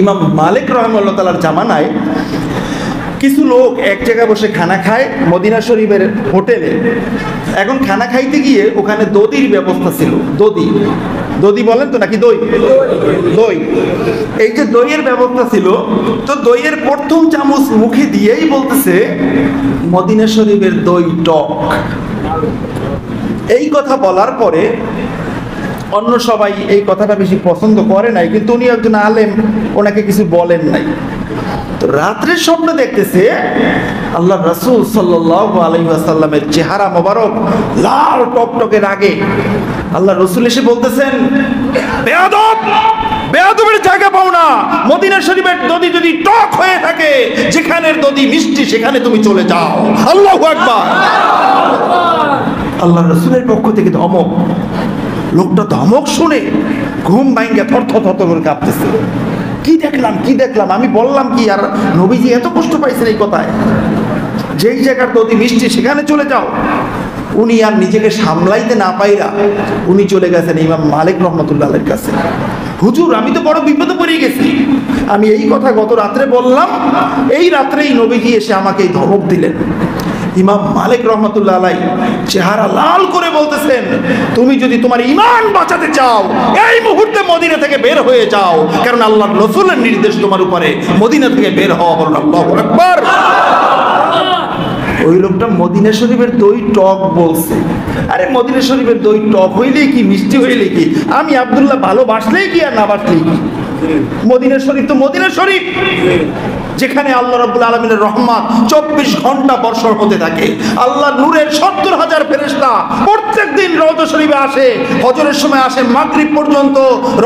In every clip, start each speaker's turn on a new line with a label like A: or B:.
A: ইমাম মালিক রাহিমাহুল্লাহ তাআলার জামানায় কিছু লোক এক জায়গায় বসে খানা খায় মদিনা শরীফের হোটেলে। এখন খানা খাইতে গিয়ে ওখানে দধির ব্যবস্থা ছিল। দধি দধি বলেন তো নাকি দই? দই। এই যে দইয়ের ব্যবস্থা ছিল, তো দইয়ের প্রথম চামচ মুখে দিয়েই বলতেছে মদিনা শরীফের দই টক। এই কথা বলার পরে অন্য সবাই এই কথাটা বেশি পছন্দ করে নাই, কিন্তু উনি একজন আলেম, ওনাকে কিছু বলেন নাই। তো রাত্রের স্বপ্ন দেখতেছে আল্লাহ রাসূল সাল্লাল্লাহু আলাইহি ওয়াসাল্লামের চেহারা মোবারক লাল টকটকে রাগে। আল্লাহ রাসূল এসে বলতেছেন, বেয়াদব, বেয়াদবের জায়গা পাও না। মদিনা শরীফের দধি যদি টক হয়ে থাকে, যেখানের দধি মিষ্টি সেখানে তুমি চলে যাও। আল্লাহু আকবার। আল্লাহ রাসূলের পক্ষ থেকে ধমক। লোকটা ধমক শুনে ঘুম ভাঙ্গা থরথর করে কাঁপতেছে। কি দেখলাম, কি দেখলাম, আমি বললাম কি? আর নবীজি এত কষ্ট পাইছেন এই কথায়, যেই জায়গার দধি মিষ্টি সেখানে চলে যাও। উনি আর নিজেকে সামলাইতে না পাইরা উনি চলে গেছেন ইমাম মালিক রহমতুল্লাহ আলাইহির কাছে। হুজুর, আমি তো বড় বিপদে পড়ে গেছি। আমি এই কথা গত রাত্রে বললাম, এই রাত্রেই নবীজি এসে আমাকে এই ধমক দিলেন। ইমাম মালিক রহমতুল্লাহ আলাইহি চেহারা লাল করে বলতেছেন, তুমি যদি তোমার ঈমান বাঁচাতে চাও এই মুহূর্তে মদিনা থেকে বের হয়ে যাও, কারণ আল্লাহর রাসূলের নির্দেশ তোমার উপরে মদিনা থেকে বের হওয়া। বলুন আল্লাহু আকবার। ওই লোকটা মদিনা শরীফের দই টক বলছে। আরে মদিনা শরীফের দই টক হইলেই কি, মিষ্টি হইলে কি? আমি আব্দুল্লাহ ভালোবাসলেই কি আর না বাসলেই কি? মদিনা শরীফ তো মদিনা শরীফ, যেখানে আল্লাহ রাব্বুল আলামিনের রহমত 24 ঘন্টা বর্ষণ হতে থাকে। আল্লাহ নূরের 70,000 ফেরেশতা প্রত্যেকদিন রওজা শরীফে আসে, ফজরের সময় আসে, মাগরিব পর্যন্ত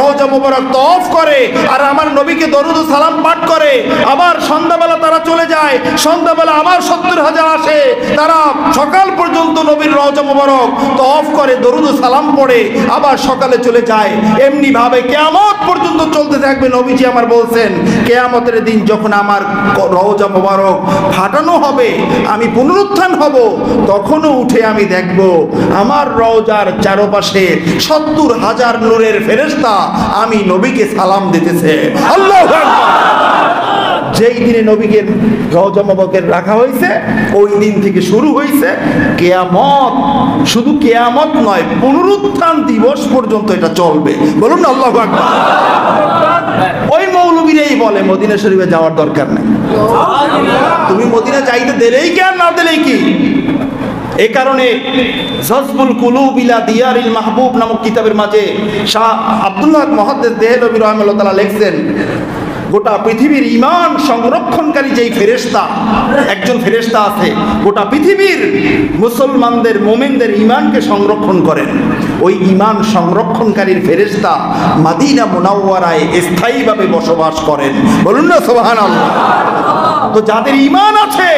A: রওজা মোবারক তওয়াফ করে, আর আমার নবীকে দরুদ ও সালাম পাঠ করে। আবার সন্ধ্যাবেলা তারা চলে যায়, সন্ধ্যাবেলা আবার 70,000 আসে, তারা সকাল পর্যন্ত নবীর রওজা মোবারক তওয়াফ করে, দরুদ ও সালাম পড়ে, আবার সকালে চলে যায়। এমনি ভাবে কিয়ামত পর্যন্ত চলতে থাকবে। নবীজি আমার বলছেন, কিয়ামতের দিন যখন আমার রওজা মোবারক ফাটানো হবে, আমি পুনরুত্থান হব, তখনও উঠে আমি দেখব আমার রওজার চারপাশে 70,000 নূরের ফেরেশতা আমি নবীকে সালাম দিতেছে। আল্লাহু আকবার। যেই দিনে নবীকে রওজা মোবারকে রাখা হয়েছে, ওই দিন থেকে শুরু হয়েছে কিয়ামত। শুধু কিয়ামত নয়, পুনরুত্থান দিবস পর্যন্ত এটা চলবে। বলুন না আল্লাহু আকবার। ওই মৌলবীরাই বলে মদিনা শরীফে যাওয়ার দরকার নেই। তুমি মদিনা যাইতে দিলেই কি আর না দিলেই কি? এই কারণে জজবুল কুলুব ইলা দিয়ারিল মাহবুব নামক কিতাবের মাঝে শাহ আব্দুল্লাহ মুহাদ্দিস দেহলভী রাহিমাহুল্লাহ তাআলা লিখছেন, গোটা পৃথিবীর ঈমান সংরক্ষণকারী যেই ফেরেশতা, একজন ফেরেশতা আছে গোটা পৃথিবীর মুসলমানদের, মুমিনদের ঈমানকে সংরক্ষণ করেন। ওই ঈমান সংরক্ষণকারীর ফেরেশতা মদিনা মুনাওয়ারায় স্থায়ীভাবে বসবাস করেন। বলুন না সুবহানাল্লাহ। তো যাদের ঈমান আছে,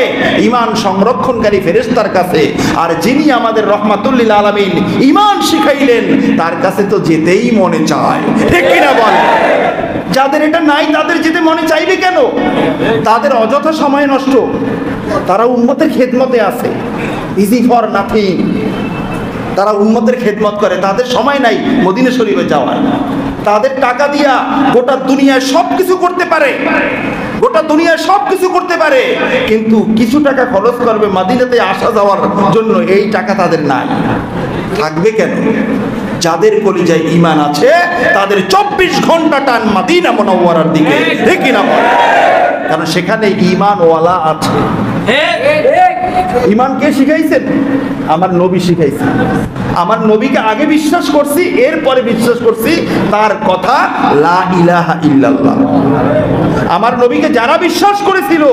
A: ঈমান সংরক্ষণকারী ফেরেশতার কাছে, আর যিনি আমাদের রহমাতুল লিল আলামিন ঈমান শিখাইলেন, তার কাছে তো যেতেই মনে চায়। ঠিক কিনা বলেন? যাদের এটা নাই তাদের যেতে মনে চাইবে কেন? তাদের অযথা সময় নষ্ট। তারা উম্মতের খেদমতে আছে, ইজি ফর নাথিং। তারা উম্মতের খেদমত করে, তাদের সময় নাই মদিনা শরীফে যাওয়ার। তাদের টাকা দিয়া গোটা দুনিয়ায় সবকিছু করতে পারে, গোটা দুনিয়ায় সবকিছু করতে পারে, কিন্তু কিছু টাকা খরচ করবে মদিনাতে আসা যাওয়ার জন্য, এই টাকা তাদের নাই। থাকবে কেন? যাদের কলিজায় ঈমান আছে তাদের 24 ঘন্টা টান মদিনা মুনাওয়ারার দিকে। ঠিক না? কারণ সেখানে ঈমানওয়ালা আছে। ঈমান কে শিখাইছেন? আমার নবী শিখাইছেন। আমার নবীকে আগে বিশ্বাস করছি, এরপরে বিশ্বাস করছি তার কথা লা ইলাহা ইল্লাল্লাহ। আমার নবীকে যারা বিশ্বাস করেছিল,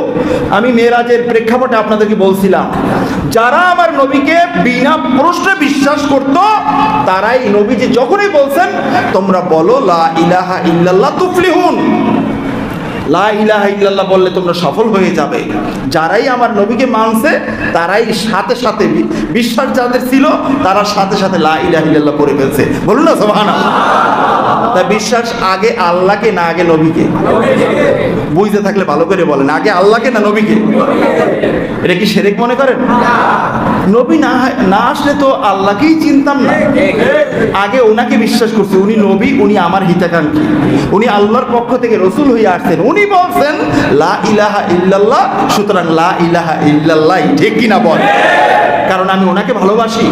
A: আমি মেরাজের প্রেক্ষাপটে আপনাদেরকে বলছিলাম, যারা আমার নবীকে বিনা প্রশ্নে বিশ্বাস করত, তারাই নবীজি যখনই বলছেন তোমরা বলো লা ইলাহা ইল্লাল্লাহ তুফলিহুন, লা ইলাহা ইল্লাল্লাহ বললে তোমরা সফল হয়ে যাবে। যারাই আমার নবীকে মানছে তারাই সাথে সাথে, বিশ্বাস যাদের ছিল তারা সাথে সাথে লা ইলাহা ইল্লাল্লাহ পড়ে ফেলছে। বলুন না সুবহানাল্লাহ। তা বিশ্বাস আগে আল্লাহকে না আগে নবীকে? বুঝতে থাকলে ভালো করে বলেন, আগে আল্লাহকে না নবীকে? এটা কি শিরক মনে করেন? নবী না আসলে তো আল্লাহকেই চিনতাম না, আগে ওনাকে বিশ্বাস করছি, উনি নবী, উনি আমার হিতাকাঙ্ক্ষী, উনি আল্লাহর পক্ষ থেকে রসুল হয়ে আসছেন, উনি বলছেন লা ইলাহা ইল্লাল্লাহ, সুতরাং লা ইলাহা ইল্লাল্লাহ, ঠিক কিনা বল? কারণ আমি ওনাকে ভালোবাসি,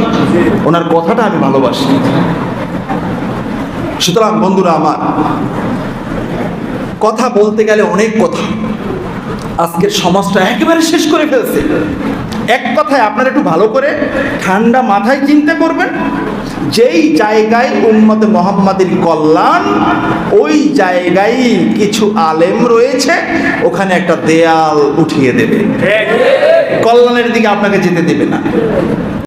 A: ওনার কথাটা আমি ভালোবাসি। সুতরাং বন্ধুরা আমার, কথা বলতে গেলে অনেক কথা, আজকের সমাজটা একেবারে শেষ করে ফেলছে। এক কথায় আপনারা একটু ভালো করে ঠান্ডা মাথায় চিন্তা করবেন, যেই জায়গায় উম্মতে মুহাম্মাদের কল্যাণ, ওই জায়গায় কিছু আলেম রয়েছে, ওখানে একটা দেয়াল উঠিয়ে দেবে, কল্যাণের দিকে আপনাকে যেতে দেবে না।